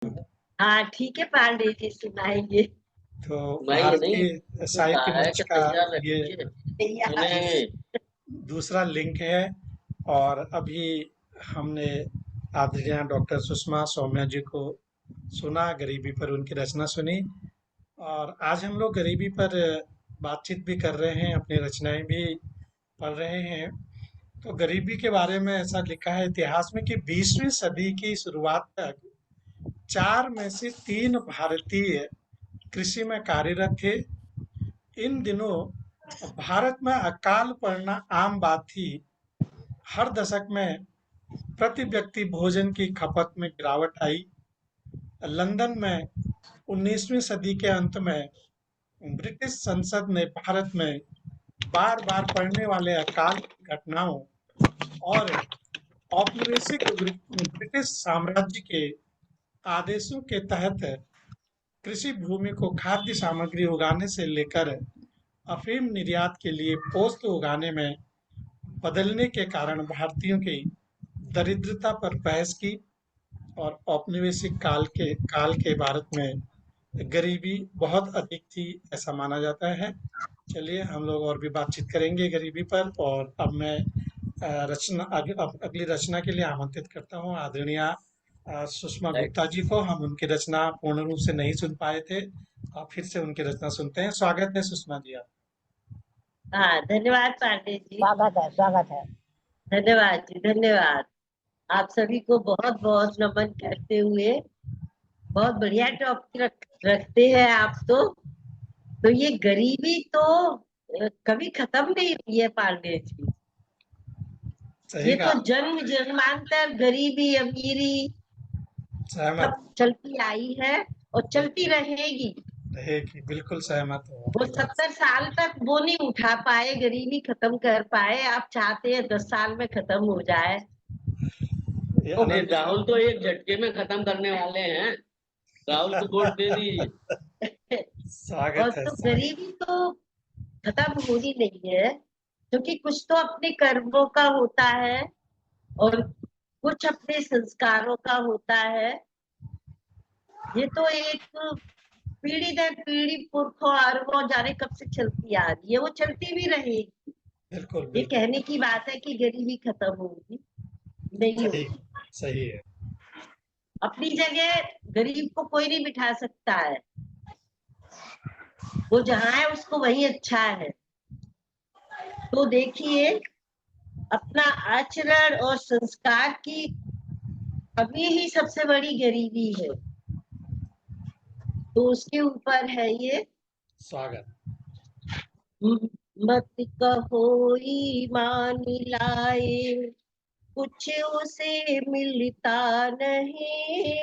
हाँ ठीक है पांडे जी, सुनाएंगे। तो सुनाइए नहीं, भारतीय जो साहित्य कहा है मंच कि का तैयार ये रखिए, तैयार। सुनेंगे। दूसरा लिंक है। और अभी हमने आदरणीय डॉक्टर सुषमा सौम्या जी को सुना, गरीबी पर उनकी रचना सुनी। और आज हम लोग गरीबी पर बातचीत भी कर रहे हैं, अपनी रचनाएं भी पढ़ रहे हैं। तो गरीबी के बारे में ऐसा लिखा है इतिहास में कि 20वीं सदी की शुरुआत तक 4 में से 3 भारतीय कृषि में कार्यरत थे। इन दिनों भारत में अकाल पड़ना आम बात थी। हर दशक में प्रति व्यक्ति भोजन की खपत में गिरावट आई। लंदन में 19वीं सदी के अंत में ब्रिटिश संसद ने भारत में बार बार पड़ने वाले अकाल की घटनाओं और औपनिवेशिक ब्रिटिश साम्राज्य के आदेशों के तहत कृषि भूमि को खाद्य सामग्री उगाने से लेकर अफीम निर्यात के लिए पोस्त उगाने में बदलने के कारण भारतीयों की दरिद्रता पर बहस की। और औपनिवेशिक काल के भारत में गरीबी बहुत अधिक थी, ऐसा माना जाता है। चलिए हम लोग और भी बातचीत करेंगे गरीबी पर। और अब मैं अगली रचना के लिए आमंत्रित करता हूँ आदरणीय सुषमा गुप्ता जी को। हम उनकी रचना पूर्ण रूप से नहीं सुन पाए थे, और फिर से उनकी रचना सुनते हैं। स्वागत है सुषमा जी आप। हाँ धन्यवाद पांडे जी। स्वागत है, स्वागत है। धन्यवाद जी, धन्यवाद। आप सभी को बहुत बहुत नमन करते हुए, बहुत बढ़िया टॉपिक रखते हैं आप तो ये गरीबी तो कभी खत्म नहीं हुई है पांडे जी। सही ये तो कहा। जन्म जन्मांतर गरीबी अमीरी सहमत। सब चलती आई है और चलती बिल्कुल रहेगी। रहेगी, बिल्कुल सहमत हूँ वो आपकी बात 70 साल तक वो नहीं उठा पाए, गरीबी खत्म कर पाए। आप चाहते हैं 10 साल में खत्म हो जाए। से। ये तो नहीं, अनंत राहुल तो एक झटके में खत्म करने वाले हैं। राहुल को वोट दे दीजिए। और स्वागत है, तो स्वागत। गरीबी तो खत्म होनी नहीं है, क्योंकि कुछ तो अपने कर्मों का होता है और कुछ अपने संस्कारों का होता है। ये तो एक पीढ़ी दर पीढ़ी पुरखों अरबों जाने कब से चलती आ रही है, वो चलती भी रहेगी। बिल्कुल ये बिल्कुल। कहने की बात है कि गरीबी खत्म होगी, नहीं सही, होगी। सही है। अपनी जगह गरीब को कोई नहीं बिठा सकता है। वो जहाँ है उसको वही अच्छा है। तो देखिए, अपना आचरण और संस्कार की कमी ही सबसे बड़ी गरीबी है। तो उसके ऊपर है ये। स्वागत। मत कहो ईमान लाए, कुछ उसे मिलता नहीं।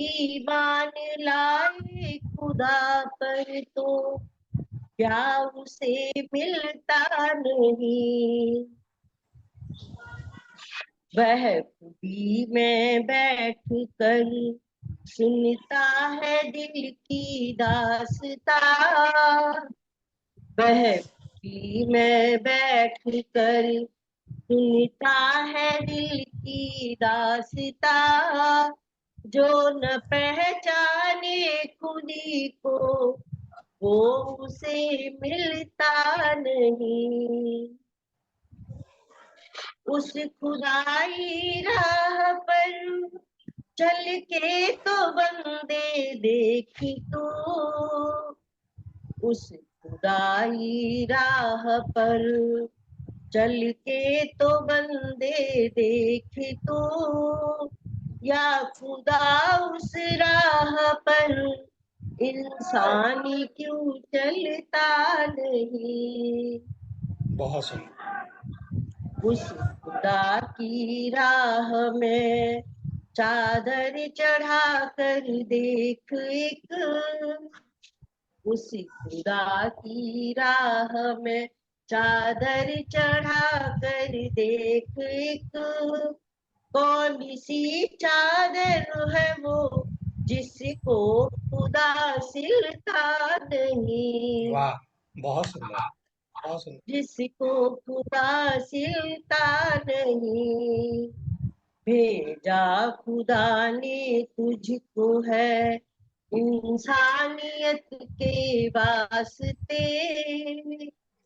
ईमान लाए खुदा पर तो क्या उसे मिलता नहीं। वह खुदी में बैठ कर सुनता है दिल की दास्तां। वह खुदी में बैठ कर सुनता है दिल की दास्तां। जो न पहचाने खुदी को वो उसे मिलता नहीं। उस खुदाई राह पर चल के तो बंदे देख तो, उस खुदाई राह पर चल के तो बंदे देख तो, या खुदा उस राह पर इंसानी क्यों चलता नहीं। बहुत सुंदर। उस खुदा की राह में चादर चढ़ा कर देख एक, उस खुदा की राह में चादर चढ़ा कर देख एक। कौन सी चादर है वो जिसको खुदा सिलता नहीं। वाह, बहुत सुंदर, बहुत सुंदर। जिसको खुदा सिलता नहीं। भेजा खुदा ने तुझको है इंसानियत के वास्ते,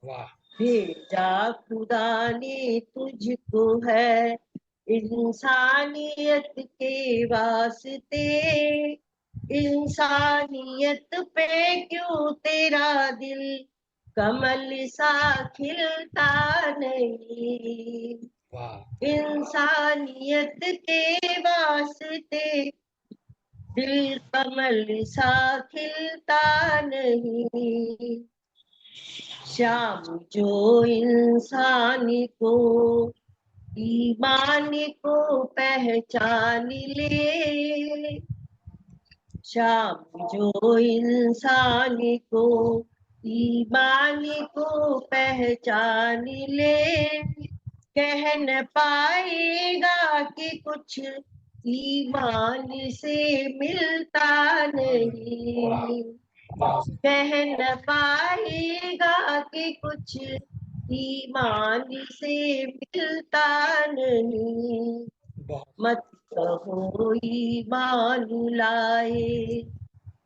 वाह भेजा खुदा ने तुझको है इंसानियत के वास्ते, इंसानियत पे क्यों तेरा दिल कमल सा खिलता नहीं, वाह इंसानियत के वास्ते दिल कमल सा खिलता नहीं, श्याम जो इंसान को ईमान को पहचान ले, श्याम जो इंसान को ईमान को पहचान ले, कह न पाएगा कि कुछ ईमान से मिलता नहीं, बहुत कह न पाएगा कि कुछ ईमान से मिलता नहीं, बहुत मत कहो ईमान लाए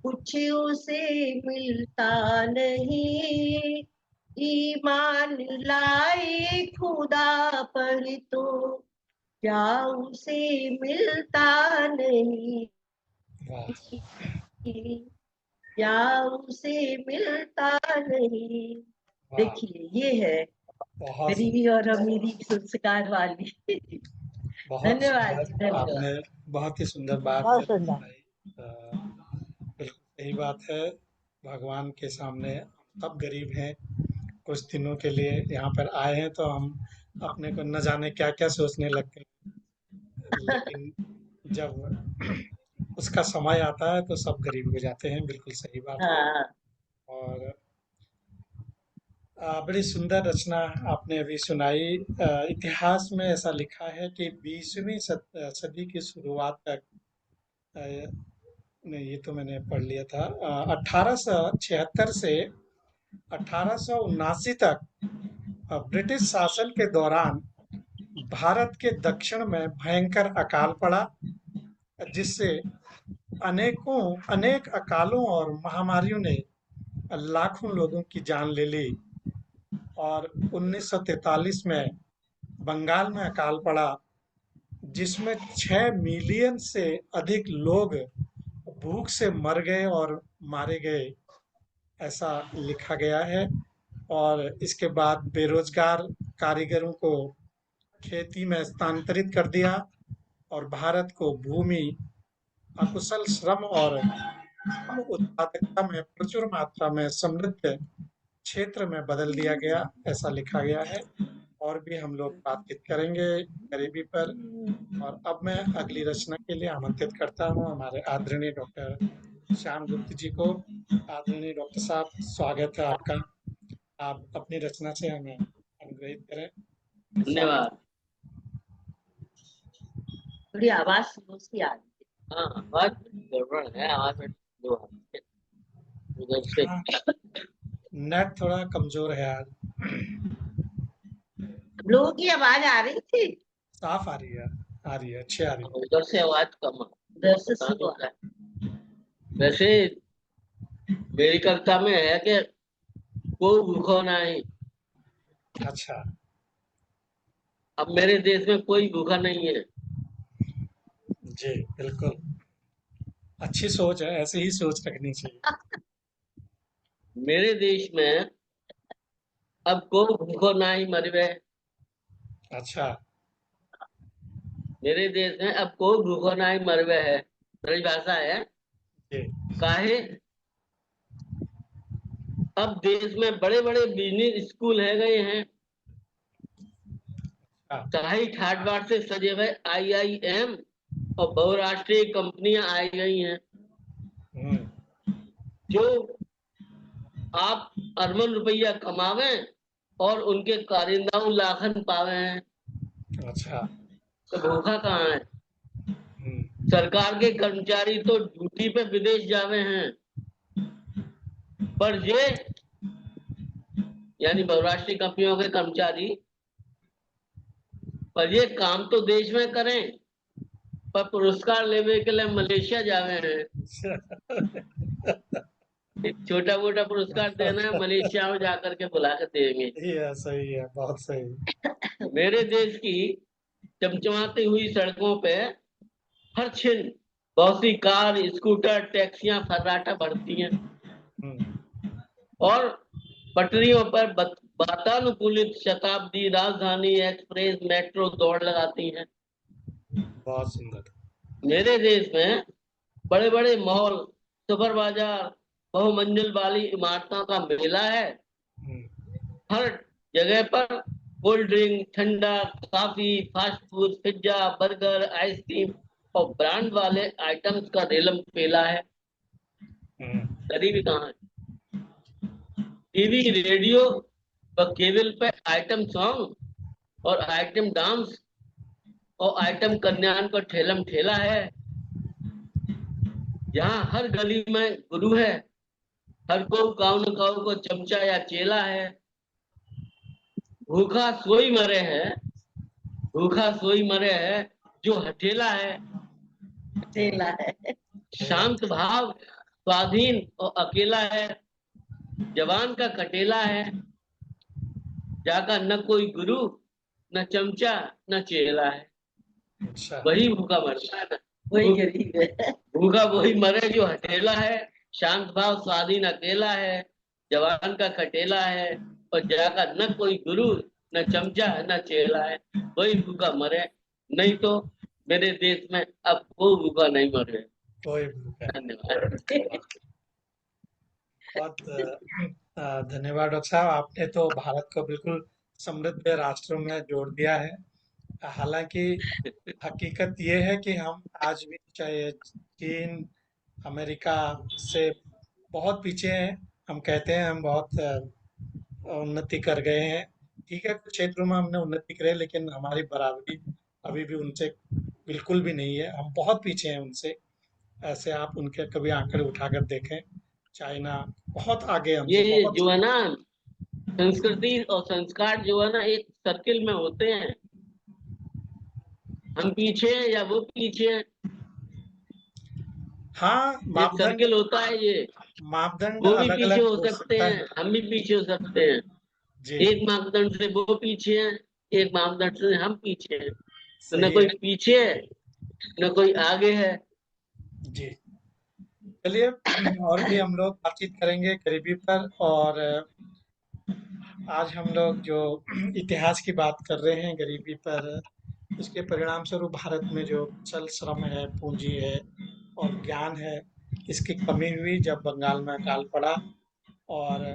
कुछ उसे मिलता नहीं, ईमान लाए खुदा पर तो क्या उसे मिलता नहीं, वाह क्या उसे मिलता नहीं। वाह देखिए ये है बहुत गरीबी और अमीरी संस्कार वाली। बहुत धन्यवाद जी, सुंदर धन्यवाद। आपने बहुत ही सुंदर बात बहुत सुंदर। बताई। बिल्कुल सही बात है। भगवान के सामने हम सब गरीब हैं। कुछ दिनों के लिए यहाँ पर आए हैं तो हम अपने को न जाने क्या क्या सोचने लगते हैं, लेकिन जब उसका समय आता है तो सब गरीब हो जाते हैं। बिल्कुल सही बात है। हाँ और बड़ी सुंदर रचना आपने अभी सुनाई। इतिहास में ऐसा लिखा है कि 20वीं सदी की शुरुआत तक, अ, नहीं ये तो मैंने पढ़ लिया था, 1876 से 1879 तक ब्रिटिश शासन के दौरान भारत के दक्षिण में भयंकर अकाल पड़ा, जिससे अनेक अकालों और महामारियों ने लाखों लोगों की जान ले ली। और 1943 में बंगाल में अकाल पड़ा, जिसमें 6 मिलियन से अधिक लोग भूख से मर गए और मारे गए, ऐसा लिखा गया है। और इसके बाद बेरोजगार कारीगरों को खेती में स्थानांतरित कर दिया और भारत को भूमि, अकुशल श्रम और कम उत्पादकता में प्रचुर मात्रा में समृद्ध क्षेत्र में बदल दिया गया, ऐसा लिखा गया है। और भी हम लोग बातचीत करेंगे गरीबी पर। और अब मैं अगली रचना के लिए आमंत्रित करता हूँ हमारे आदरणीय डॉक्टर श्याम गुप्त जी को। आदरणीय डॉक्टर साहब, स्वागत है आपका। आप अपनी रचना से हमें अनुग्रहित करें। स्वागत। धन्यवाद। थोड़ी आवाज स्लो सी आ रही हाँ, आवाज गड़बड़ है, आवाज में दो हाथ उधर से। हाँ, नेट थोड़ा कमजोर है आज। है। लोगों की आवाज आ रही थी, साफ आ रही है, अच्छी आ रही है। उधर से आवाज कम है, उधर से पता नहीं स्लो। क्या है। वैसे मेरी कविता में है कि कोई भूखो नहीं। अच्छा, अब मेरे देश में कोई भूखा नहीं है। जी बिल्कुल अच्छी सोच है, ऐसी ही सोच रखनी चाहिए। मेरे देश में अब कोई भूखो नहीं मरवे। अच्छा, मेरे देश में अब कोई भूखो नहीं मरवे है, मेरी भाषा है। जी काहे अब देश में बड़े बड़े बिजनेस स्कूल है गए हैं, हाँ, शाही ठाट बाट से सजे हुए IIM और बहुराष्ट्रीय कंपनियां आई गई हैं, हम्म, जो आप अरबों रुपया कमावे और उनके कारिंदाओं लाखन पावे हैं। अच्छा, तो भूखा कहाँ है? हम्म, सरकार के कर्मचारी तो ड्यूटी पे विदेश जावे हैं, पर ये यानी बहुराष्ट्रीय कंपनियों के कर्मचारी, पर ये काम तो देश में करें। पर पुरस्कार लेवे के लिए मलेशिया जावे हैं। छोटा मोटा पुरस्कार देना है, मलेशिया में जाकर के बुला के देंगे। ये सही है, बहुत सही। मेरे देश की चमचमाती हुई सड़कों पे हर छिन बहुत सी कार, स्कूटर, टैक्सियां फर्राटा भरती हैं और पटरियों पर वातानुकूलित शताब्दी, राजधानी एक्सप्रेस, मेट्रो दौड़ लगाती हैं। बहुत सुंदर। मेरे देश में बड़े बड़े मॉल, सुपर बाजार, बहुमंजिल वाली इमारतों का मेला है। हर जगह पर कोल्ड ड्रिंक, ठंडा, coffee, fast food, pizza, burger, ice cream और ब्रांड वाले आइटम्स का रेलम पेला है। गरीबी कहाँ है? टीवी, रेडियो और केबल पे आइटम सॉन्ग और आइटम डांस और आइटम कल्याण का ठेलम ठेला है। यहाँ हर गली में गुरु है, हर काउ न काउ को चमचा या चेला है। भूखा सोई मरे है, भूखा सोई मरे है जो हठेला है। अकेला है। शांत भाव, स्वाधीन और अकेला है। जवान का कटेला है, जाका न कोई गुरु, न चमचा, न चेला है। अच्छा। वही भूखा मरता है, वही गरीब है। भूखा वही मरे जो हठेला है। शांत भाव, स्वाधीन, अकेला है, जवान का खटेला है और जाका न कोई गुरु, न चमचा, न चेला है। वही भूखा मरे, नहीं तो मेरे देश में अब कोई भूखा नहीं मरे। कोई भूखा। धन्यवाद। बहुत धन्यवाद डॉक्टर साहब, आपने तो भारत को बिल्कुल समृद्ध राष्ट्रों में जोड़ दिया है। हालांकि हकीकत ये है कि हम आज भी चाहे चीन, अमेरिका से बहुत पीछे हैं। हम कहते हैं हम बहुत उन्नति कर गए हैं। ठीक है, कुछ क्षेत्रों में हमने उन्नति करी है, लेकिन हमारी बराबरी अभी भी उनसे बिल्कुल भी नहीं है। हम बहुत पीछे हैं उनसे। ऐसे आप उनके कभी आंकड़े उठाकर देखें, चाइना बहुत आगे हमसे, ये बहुत। जो है ना, संस्कृति और संस्कार जो है ना एक सर्किल में होते हैं। हम पीछे हैं या वो पीछे हैं, हाँ, एक मापदंड सर्किल होता है ये। वो भी अलग पीछे अलग हो हो सकते सकता हैं, है। हम भी पीछे हो सकते हैं। जी, एक मापदंड से वो पीछे हैं, एक मापदंड से हम पीछे हैं। तो न सही कोई है। पीछे है, न कोई आगे है। जी, चलिए और भी हम लोग बातचीत करेंगे गरीबी पर। और आज हम लोग जो इतिहास की बात कर रहे हैं गरीबी पर, उसके परिणाम स्वरूप भारत में जो चल श्रम है, पूंजी है और ज्ञान है, इसकी कमी हुई जब बंगाल में अकाल पड़ा। और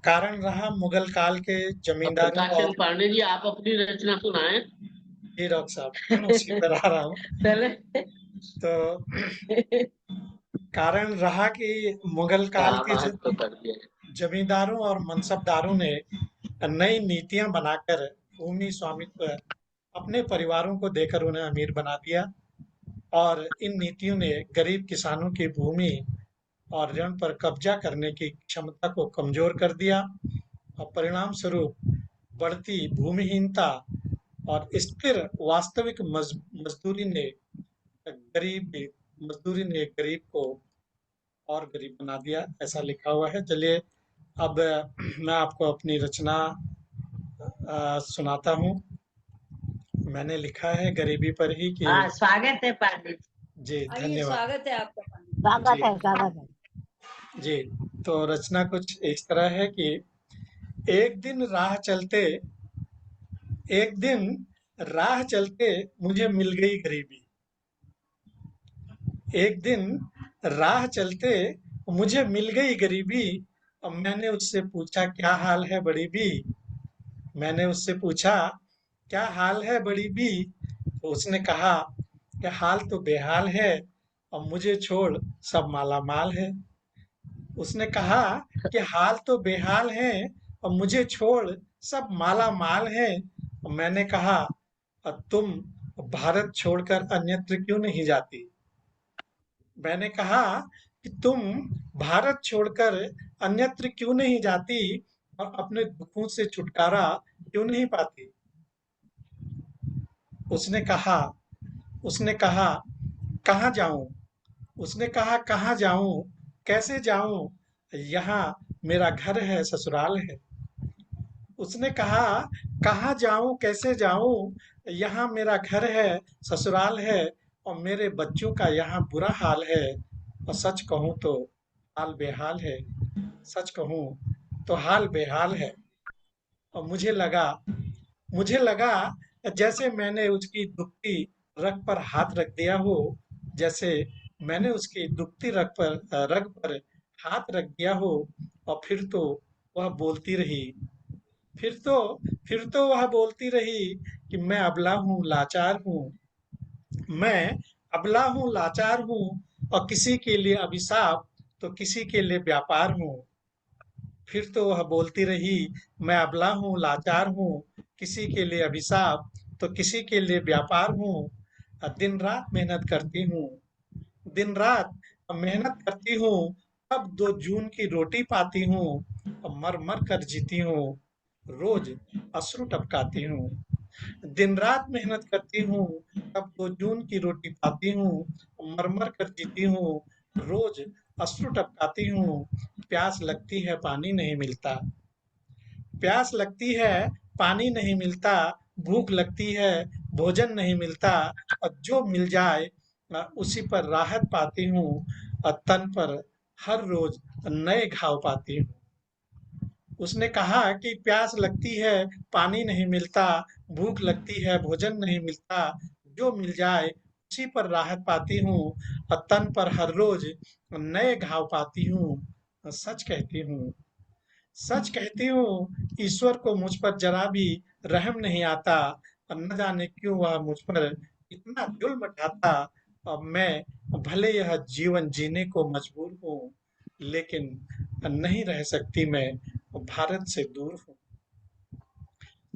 कारण रहा मुगल काल के अब जमींदारों प्रकाश और। चंद पांडे जी, आप अपनी रचना सुनाएं। जी डॉक्टर साहब, उसी पर आ रहा हूँ। पहले तो कारण रहा कि मुगल काल के बात तो कर दिया है। जमींदारों और मनसबदारों ने नई नीतियां बनाकर भूमि स्वामित्व अपने परिवारों को देकर उन्हें अमीर बना दिया। और इन नीतियों ने गरीब किसानों की भूमि और ऋण पर कब्जा करने की क्षमता को कमजोर कर दिया। और परिणाम स्वरूप बढ़ती भूमिहीनता और स्थिर वास्तविक मजदूरी ने गरीब मजदूरी ने गरीब को और गरीब बना दिया, ऐसा लिखा हुआ है। चलिए अब मैं आपको अपनी रचना सुनाता हूँ। मैंने लिखा है गरीबी पर ही कि। हाँ, स्वागत है पांडे जी। जी आइए, धन्यवाद। स्वागत है आपका पंडित। स्वागत है, स्वागत है। जी, तो रचना कुछ इस तरह है कि एक दिन राह चलते एक दिन राह चलते मुझे मिल गई गरीबी। एक दिन राह चलते मुझे मिल गई गरीबी। अब मैंने उससे पूछा क्या हाल है बड़ी बी। मैंने उससे पूछा क्या हाल है बड़ी बी। तो उसने कहा कि हाल तो बेहाल है, अब मुझे छोड़ सब माला माल है। उसने कहा कि हाल तो बेहाल है, अब मुझे छोड़ सब माला माल है। और मैंने कहा अब तुम भारत छोड़कर अन्यत्र क्यों नहीं जाती। मैंने कहा कि तुम भारत छोड़कर अन्यत्र क्यों नहीं जाती और अपने दुखों से छुटकारा क्यों नहीं पाती। उसने कहा उसने कहा, कहाँ जाऊं? उसने कहा, कहाँ जाऊं? कैसे जाऊं? यहाँ मेरा घर है, ससुराल है। उसने कहा, कहाँ जाऊं, कैसे जाऊं? यहाँ मेरा घर है, ससुराल है, और मेरे बच्चों का यहाँ बुरा हाल है। और सच कहूं तो हाल बेहाल है। सच कहूं तो हाल बेहाल है। और मुझे लगा जैसे मैंने उसकी दुखती रग पर हाथ रख दिया हो। जैसे मैंने उसकी दुखती रग पर हाथ रख दिया हो। और वह बोलती रही फिर तो फिर तो वह बोलती रही कि मैं अबला हूँ, लाचार हूँ। मैं अबला हूँ, लाचार हूँ, और किसी के लिए अभिशाप तो किसी के लिए व्यापार हूँ। फिर तो वह बोलती रही, मैं अबला हूँ, लाचार हूँ, किसी के लिए अभिशाप तो किसी के लिए व्यापार हूँ। दिन रात मेहनत करती हूँ, दिन रात मेहनत करती हूँ, अब 2 जून की रोटी पाती हूँ, और मर मर कर जीती हूँ, रोज अश्रु टपकाती हूँ। दिन रात मेहनत करती हूँ, तब 2 जून की रोटी पाती हूँ, मर मर कर जीती हूँ, रोज अश्रु टपकाती हूँ। प्यास लगती है, पानी नहीं मिलता। प्यास लगती है, पानी नहीं मिलता। भूख लगती है, भोजन नहीं मिलता। और जो मिल जाए उसी पर राहत पाती हूँ। और तन पर हर रोज नए घाव पाती हूँ। उसने कहा कि प्यास लगती है, पानी नहीं मिलता, भूख लगती है, भोजन नहीं मिलता, जो मिल जाए उसी पर राहत पाती हूँ, और तन पर हर रोज नए घाव पाती हूँ। सच कहती हूँ, सच कहती हूँ, ईश्वर को मुझ पर जरा भी रहम नहीं आता, और न जाने क्यों वह मुझ पर इतना जुल्म ढाता। और मैं भले यह जीवन जीने को मजबूर हूँ, लेकिन नहीं रह सकती मैं भारत से दूर हूँ।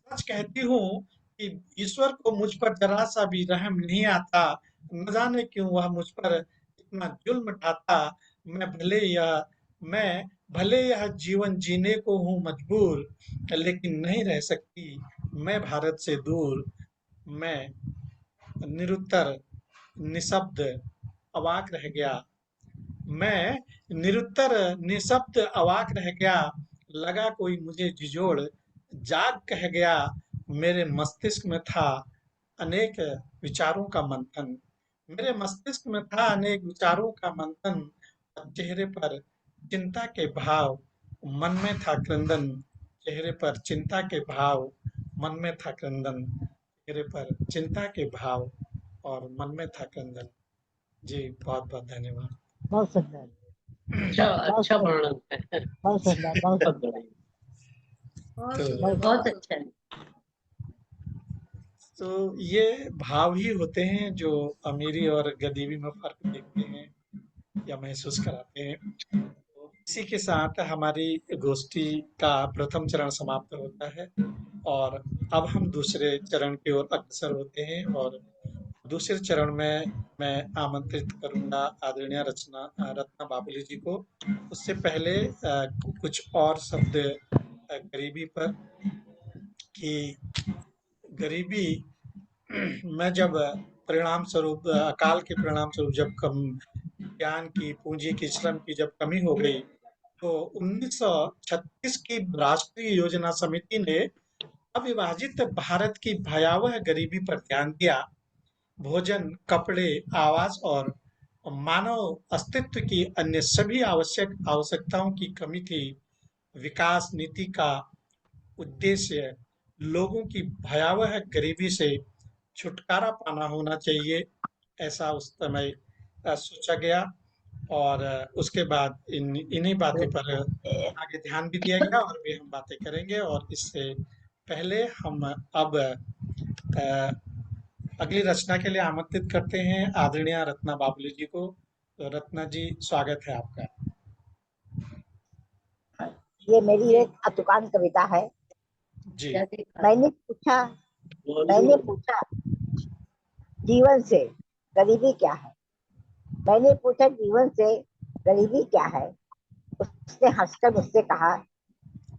सच कहती हूँ कि ईश्वर को मुझ पर जरा सा भी रहम नहीं आता, न जाने क्यों वह मुझ पर इतना जुल्म ढाता। मैं भले यह जीवन जीने को हूँ मजबूर, लेकिन नहीं रह सकती मैं भारत से दूर। मैं निरुत्तर, निशब्द, अवाक रह गया। मैं निरुत्तर, निशब्द, अवाक रह गया। लगा कोई मुझे झिझोड़ जाग कह गया। मेरे मस्तिष्क में था अनेक विचारों का मंथन। मेरे मस्तिष्क में था अनेक विचारों का मंथन। और चेहरे पर चिंता के भाव, मन में था क्रंदन। चेहरे पर चिंता के भाव, मन में था क्रंदन। चेहरे पर चिंता के भाव और मन में था क्रंदन। जी, बहुत बहुत धन्यवाद। बहुत सुंदर, अच्छा बहुत अच्छा सुंदर, वर्णन है। बहुत सुंदर, बहुत बहुत सुंदर। बढ़िया। बहुत तो सुंदर, बहुत अच्छा है। तो ये भाव ही होते हैं जो अमीरी और गरीबी में फर्क देखते हैं या महसूस कराते हैं। तो इसी के साथ हमारी गोष्ठी का प्रथम चरण समाप्त होता है, और अब हम दूसरे चरण की ओर अग्रसर होते हैं। और दूसरे चरण में मैं आमंत्रित करूंगा आदरणीय रत्ना बाबुली जी को। उससे पहले कुछ और शब्द गरीबी पर, कि गरीबी मैं जब परिणाम स्वरूप अकाल के परिणाम स्वरूप जब कम ज्ञान की, पूंजी की, श्रम की जब कमी हो गई, तो 1936 की राष्ट्रीय योजना समिति ने अविभाजित भारत की भयावह गरीबी पर ध्यान दिया। भोजन, कपड़े, आवास और मानव अस्तित्व की अन्य सभी आवश्यक आवश्यकताओं की कमी थी। विकास नीति का उद्देश्य लोगों की भयावह गरीबी से छुटकारा पाना होना चाहिए, ऐसा उस समय सोचा गया। और उसके बाद इन्हीं बातें पर आगे ध्यान भी दिया गया, और भी हम बातें करेंगे। और इससे पहले हम अब अगली रचना के लिए आमंत्रित करते हैं आदरणीय रत्ना बाबुली जी को। तो रत्ना जी, स्वागत है आपका। ये मेरी एक अतुकान कविता है। जी। मैंने पूछा जीवन से गरीबी क्या है। मैंने पूछा जीवन से गरीबी क्या है। उसने हंसकर मुझसे कहा,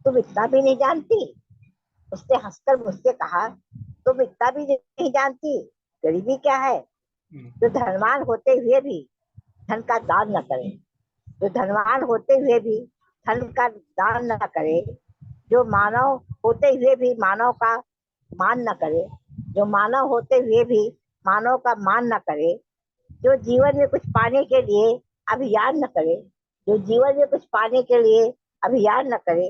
तुम इतना भी नहीं जानती। उसने हंसकर मुझसे कहा, तुम इतना भी नहीं जानती गरीबी क्या है। जो धनवान होते हुए भी धन का दान न करे, जो धनवान होते हुए भी धन का दान न करे, जो मानव होते हुए भी मानव का मान न करे, जो मानव होते हुए भी मानव का मान न करे, जो जीवन में कुछ पाने के लिए अभियान न करे, जो जीवन में कुछ पाने के लिए अभियान न करे,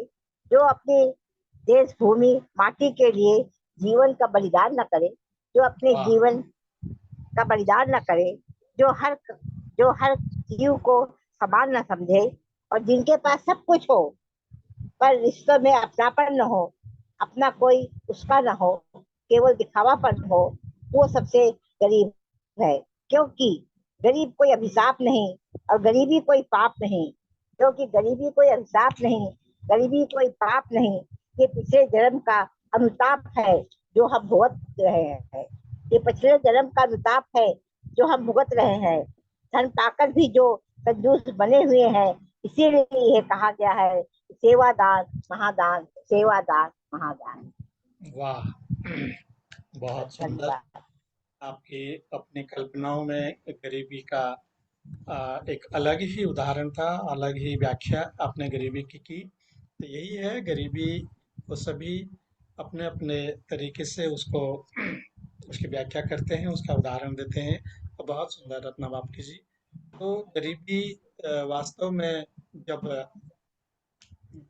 जो अपनी देश भूमि माटी के लिए जीवन का बलिदान न करे, जो अपने वाह। जीवन का बलिदान न करे, जो हर जीव को समान न समझे, और जिनके पास सब कुछ हो पर रिश्तों में अपनापन न हो, अपना कोई उसका न हो, केवल दिखावापन हो, वो सबसे गरीब है। क्योंकि गरीब कोई अभिशाप नहीं और गरीबी कोई पाप नहीं, क्योंकि गरीबी कोई अभिशाप नहीं, गरीबी कोई पाप नहीं, ये पिछले जन्म का अनुताप है जो हम भुगत रहे हैं, ये पिछले जन्म का अनुताप है जो हम भुगत रहे हैं। धन पाकर भी जो कंजूस बने हुए हैं, इसीलिए ये कहा गया है सेवादान महादान, सेवादान महादान। वाह, बहुत सुंदर। धन्यवाद। आपकी अपनी कल्पनाओं में गरीबी का एक अलग ही उदाहरण था, अलग ही व्याख्या आपने गरीबी की। तो यही है, गरीबी को सभी अपने अपने तरीके से उसको उसकी व्याख्या करते हैं, उसका उदाहरण देते हैं। तो बहुत सुंदर रत्ना बापटी जी। तो गरीबी वास्तव में जब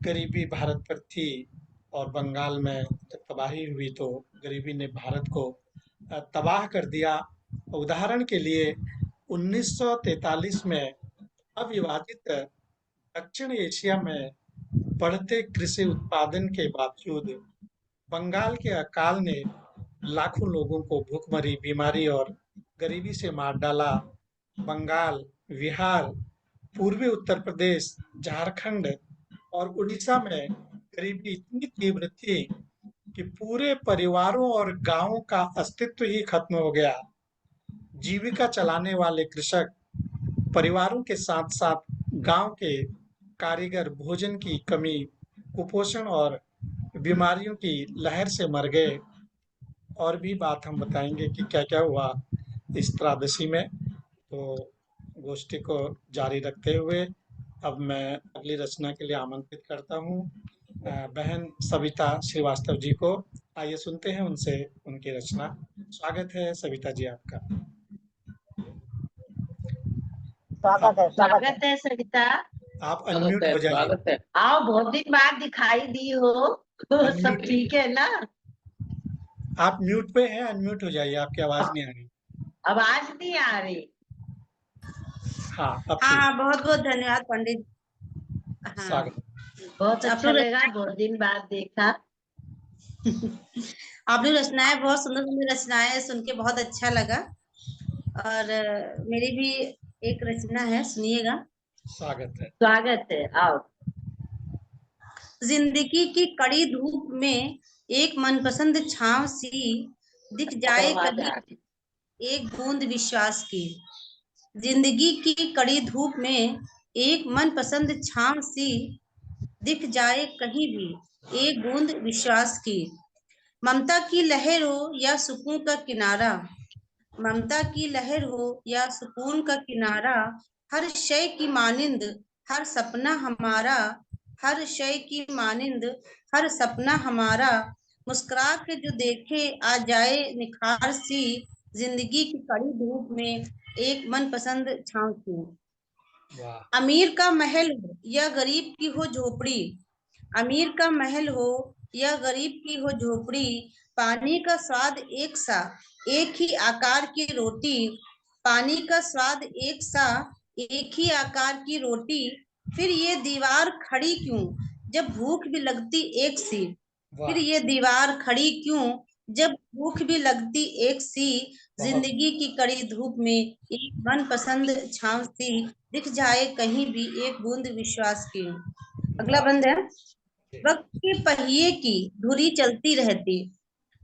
गरीबी भारत पर थी और बंगाल में जब तबाही हुई तो गरीबी ने भारत को तबाह कर दिया। उदाहरण के लिए 1943 में अविभाजित दक्षिण एशिया में बढ़ते कृषि उत्पादन के बावजूद बंगाल के अकाल ने लाखों लोगों को भूखमरी, बीमारी और गरीबी से मार डाला। बंगाल, बिहार, पूर्वी उत्तर प्रदेश, झारखंड और उड़ीसा में गरीबी इतनी तीव्र थी कि पूरे परिवारों और गांवों का अस्तित्व ही खत्म हो गया। जीविका चलाने वाले कृषक परिवारों के साथ साथ गांव के कारीगर भोजन की कमी, कुपोषण और बीमारियों की लहर से मर गए। और भी बात हम बताएंगे कि क्या क्या हुआ इस त्रासदी में। तो गोष्ठी को जारी रखते हुए अब मैं अगली रचना के लिए आमंत्रित करता हूँ बहन सविता श्रीवास्तव जी को। आइए सुनते हैं उनसे उनकी रचना। स्वागत है सविता जी आपका। स्वागत है, स्वागत है। स्वागत है सविता। आप स्वागत अनम्यूट है, हो जाइए। स्वागत है। आओ, बहुत दिन बाद दिखाई दी हो। सब अनम्यूट, ठीक है ना? आप म्यूट पे हैं, अनम्यूट हो जाइए, आपकी आवाज नहीं आ रही। आवाज नहीं आ रही। हाँ, अब हाँ ठीक। हाँ, बहुत बहुत धन्यवाद पंडित। हाँ, स्वागत। बहुत अच्छा अपनी लगा, बहुत दिन बाद देखा। आपने रचनाएं बहुत सुंदर सुंदर रचनाएं सुन के बहुत अच्छा लगा। और मेरी भी एक रचना है, सुनिएगा। स्वागत है। स्वागत है, आओ। जिंदगी की कड़ी धूप में एक मनपसंद छांव सी दिख जाए आवाज कहीं आ रही। एक बूंद विश्वास की। जिंदगी की कड़ी धूप में एक मनपसंद छांव सी दिख जाए कहीं भी एक बूंद विश्वास की। ममता की लहर हो या सुकून का किनारा, ममता की लहर हो या सुकून का किनारा, हर शय की मानिंद हर सपना हमारा, हर शय की मानिंद हर सपना हमारा, मुस्कुरा के जो देखे आ जाए निखार सी, जिंदगी की कड़ी धूप में एक मनपसंद छांव सी। वाह। अमीर का महल हो या गरीब की हो झोपड़ी, अमीर का महल हो या गरीब की हो झोपड़ी, पानी का स्वाद एक सा एक ही आकार की रोटी, पानी का स्वाद एक सा एक ही आकार की रोटी, फिर ये दीवार खड़ी क्यों जब भूख भी लगती एक सी, फिर वाह। ये दीवार खड़ी क्यों जब भूख भी लगती एक सी, बहुत जिंदगी की कड़ी धूप में एक मनपसंद छांव सी दिख जाए कहीं भी एक बूंद विश्वास की। अगला वाह। बंद है। वक्त के पहिए की धुरी चलती रहती,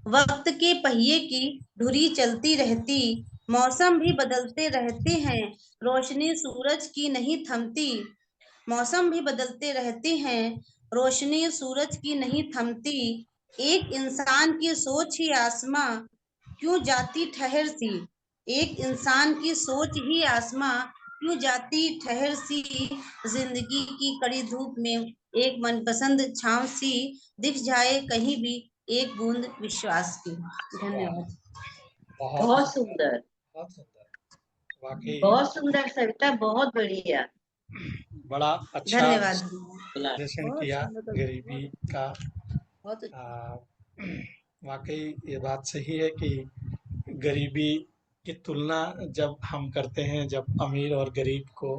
वक्त के पहिए की धुरी चलती रहती, मौसम भी बदलते रहते हैं रोशनी सूरज की नहीं थमती, मौसम भी बदलते रहते हैं रोशनी सूरज की नहीं थमती, एक इंसान की सोच ही आसमां क्यों जाती ठहर सी, एक इंसान की सोच ही आसमां क्यों जाती ठहर सी, जिंदगी की कड़ी धूप में एक मनपसंद छांव सी दिख जाए कहीं भी एक बूंद विश्वास की। धन्यवाद। बहुत बहुत सुंदर, सुंदर, बहुत सुंदर। वाकई बहुत सुंदर सरिता, बहुत बढ़िया। बड़ा अच्छा धन्यवाद। विश्लेषण बहुत किया सुंदर, गरीबी का। बहुत आ, वाकई ये बात सही है कि गरीबी की तुलना जब हम करते हैं, जब अमीर और गरीब को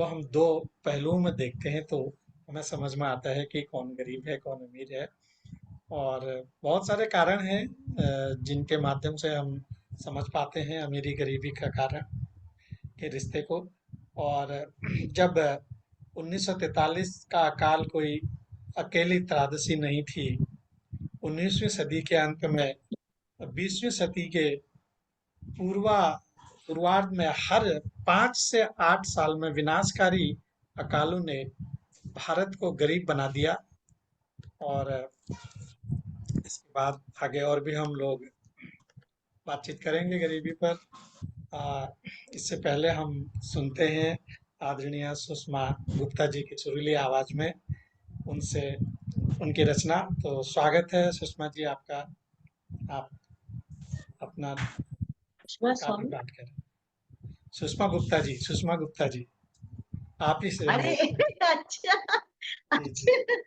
हम दो पहलुओं में देखते हैं, तो हमें समझ में आता है कि कौन गरीब है, कौन अमीर है। और बहुत सारे कारण हैं जिनके माध्यम से हम समझ पाते हैं अमीरी गरीबी का कारण के रिश्ते को। और जब 1943 का अकाल कोई अकेली त्रासदी नहीं थी, 19वीं सदी के अंत में 20वीं सदी के पूर्वार्ध में हर 5 से 8 साल में विनाशकारी अकालों ने भारत को गरीब बना दिया। और इसके बाद आगे और भी हम लोग बातचीत करेंगे गरीबी पर। इससे पहले हम सुनते हैं आदरणीय सुषमा गुप्ता जी की सुरीली आवाज में उनसे उनकी रचना। तो स्वागत है सुषमा जी आपका। आप अपना सुषमा काव्य स्वामी, पाठ करें। सुषमा गुप्ता जी, सुषमा गुप्ता जी, आप ही से अरे अच्छा जी जी, अच्छा,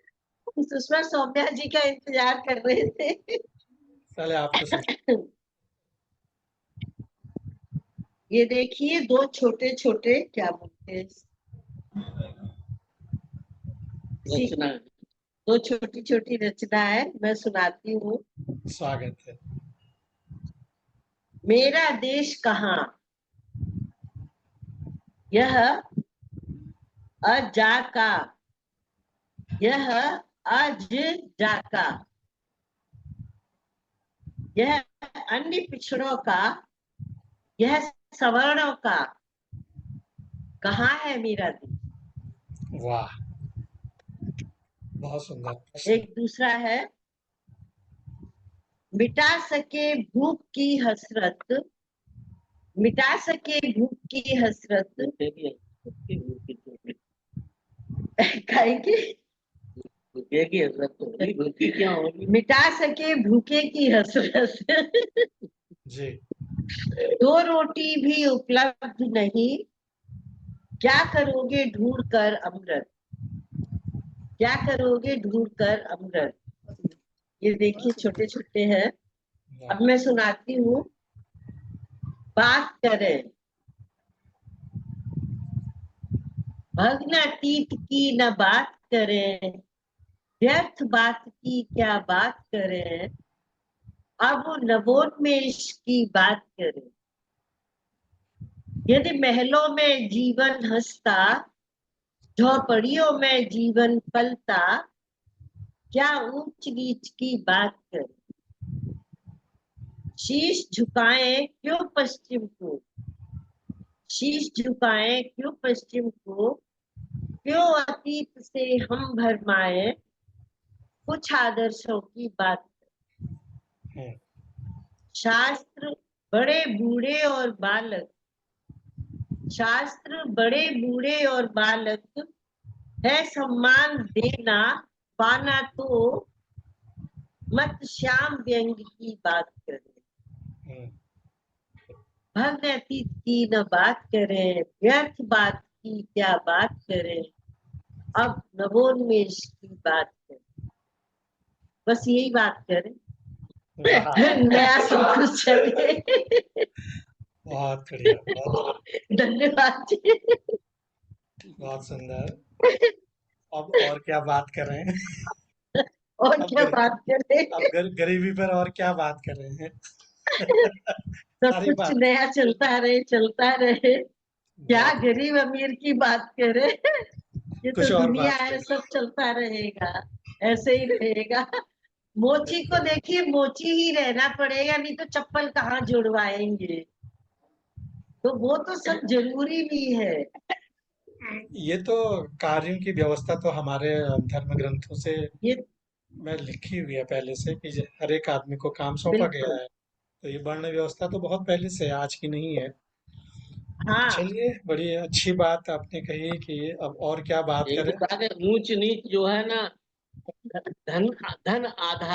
सुषमा सौम्या जी का इंतजार कर रहे थे। पहले आपको ये देखिए, दो छोटे छोटे क्या बोलते हैं, रचना दो छोटी छोटी रचना है, मैं सुनाती हूँ। स्वागत है। मेरा देश कहाँ, यह अजा का, यह अज जाका, यह अन्य पिछड़ों का, यह सवर्णों का, कहाँ है मेरा देश। वाह, बहुत सुंदर। एक दूसरा है, मिटा सके भूख की हसरत, मिटा सके भूख की हसरत, काहे की भूखे की हसरत तो होगी, भूखी क्या होगी। मिटा सके भूखे की हसरत, जी, दो रोटी भी उपलब्ध नहीं, क्या करोगे ढूंढ कर अमृत, क्या करोगे ढूंढ कर अमृत। ये देखिए छोटे छोटे हैं। अब मैं सुनाती हूँ। बात करें भग्नातीत की न बात करें, व्यर्थ बात की क्या बात करें, अब नवोन्मेष की बात करें। यदि महलों में जीवन हंसता, झोपड़ियों में जीवन पलता, क्या ऊंच नीच की बात करें। शीश झुकाएं क्यों पश्चिम को, शीश झुकाएं क्यों पश्चिम को, क्यों अतीत से हम भरमाए, कुछ आदर्शों की बात करें। शास्त्र बड़े बूढ़े और बालक, शास्त्र बड़े बूढ़े और बालक, है सम्मान देना पाना तो मत श्याम व्यंग की बात करें। भग्न अतीत की न बात करें, व्यर्थ बात की क्या बात करें, अब नवोन्मेष की बात करें। बस यही बात करें, नया सब कुछ चले। बहुत बढ़िया, बहुत धन्यवाद जी। बहुत सुंदर। अब और क्या बात कर रहे हैं? और अब क्या बात करें, अब गरीबी पर और क्या बात कर रहे हैं? सब सारी कुछ बात नया चलता रहे, चलता रहे। क्या बहुत गरीब अमीर की बात करें, ये तो कुछ और दुनिया बात है, करें। सब चलता रहेगा, ऐसे ही रहेगा। मोची को बिल्कुल। देखिए, मोची ही रहना पड़ेगा, नहीं तो चप्पल कहाँ जुड़वाएंगे। तो वो तो सब जरूरी भी है। ये तो कार्यों की व्यवस्था तो हमारे धर्म ग्रंथों से ये में लिखी हुई है पहले से कि हर एक आदमी को काम सौंपा गया बिल्कुल है। तो ये वर्ण व्यवस्था तो बहुत पहले से है, आज की नहीं है। हाँ, चलिए, बड़ी अच्छी बात आपने कही कि अब और क्या बात यही तो करें। कहा कि ऊंच नीच जो है ना, धन धन आधार